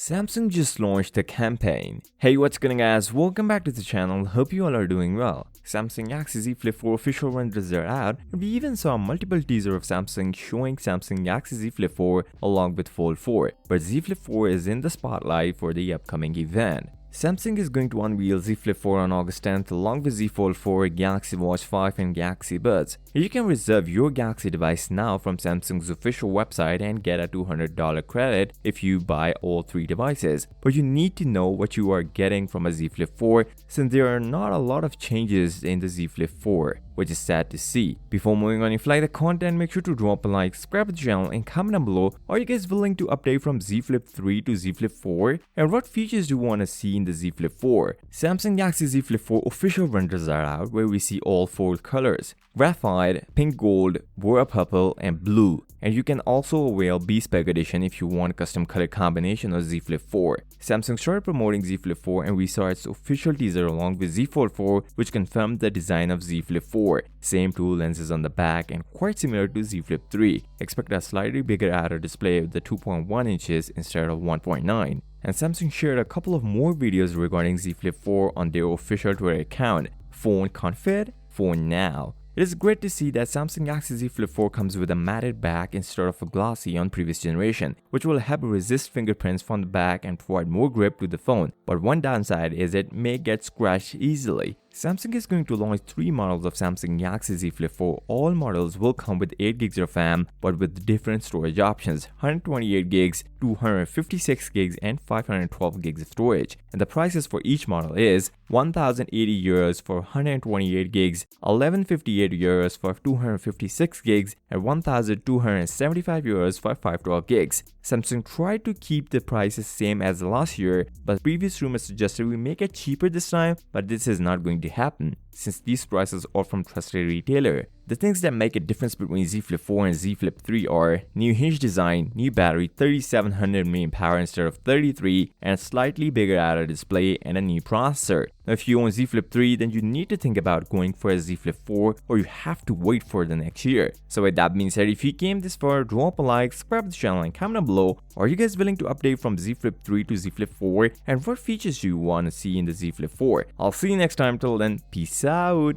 Samsung just launched a campaign. Hey, what's going on guys? Welcome back to the channel. Hope you all are doing well. Samsung Galaxy Z Flip 4 official renders are out, and we even saw multiple teasers of Samsung showing Samsung Galaxy Z Flip 4 along with Fold 4. But Z Flip 4 is in the spotlight for the upcoming event. Samsung is going to unveil Z Flip 4 on August 10th along with Z Fold 4, Galaxy Watch 5 and Galaxy Buds. You can reserve your Galaxy device now from Samsung's official website and get a $200 credit if you buy all three devices. But you need to know what you are getting from a Z Flip 4 since there are not a lot of changes in the Z Flip 4, which is sad to see. Before moving on, if you like the content, make sure to drop a like, subscribe to the channel and comment down below. Are you guys willing to update from Z Flip 3 to Z Flip 4? And what features do you want to see in the Z Flip 4? Samsung Galaxy Z Flip 4 official renders are out where we see all four colors: graphite, pink gold, Bora purple and blue. And you can also avail Bespoke Edition if you want a custom color combination of Z Flip 4. Samsung started promoting Z Flip 4 and we saw its official teaser along with Z Fold 4, which confirmed the design of Z Flip 4. Same two lenses on the back and quite similar to Z Flip 3. Expect a slightly bigger outer display with the 2.1 inches instead of 1.9. And Samsung shared a couple of more videos regarding Z Flip 4 on their official Twitter account. Phone config, phone now. It is great to see that Samsung Galaxy Z Flip 4 comes with a matted back instead of a glossy on previous generation, which will help resist fingerprints from the back and provide more grip to the phone. But one downside is it may get scratched easily. Samsung is going to launch 3 models of Samsung Galaxy Z Flip 4. All models will come with 8 gigs of RAM but with different storage options: 128 gigs, 256 gigs and 512 gigs of storage. And the prices for each model is 1080 euros for 128 gigs, 1158 euros for 256 gigs and 1275 euros for 512 gigs. Samsung tried to keep the prices same as last year, but previous rumors suggested we make it cheaper this time, but this is not going to happen since these prices are from trusted retailer. The things that make a difference between Z Flip 4 and Z Flip 3 are new hinge design, new battery 3700 mAh instead of 33, and a slightly bigger outer display and a new processor. Now if you own Z Flip 3, then you need to think about going for a Z Flip 4 or you have to wait for the next year. So with that being said, if you came this far, drop a like, subscribe to the channel and comment down below. Are you guys willing to update from Z Flip 3 to Z Flip 4 and what features do you want to see in the Z Flip 4? I'll see you next time. Till then, peace out.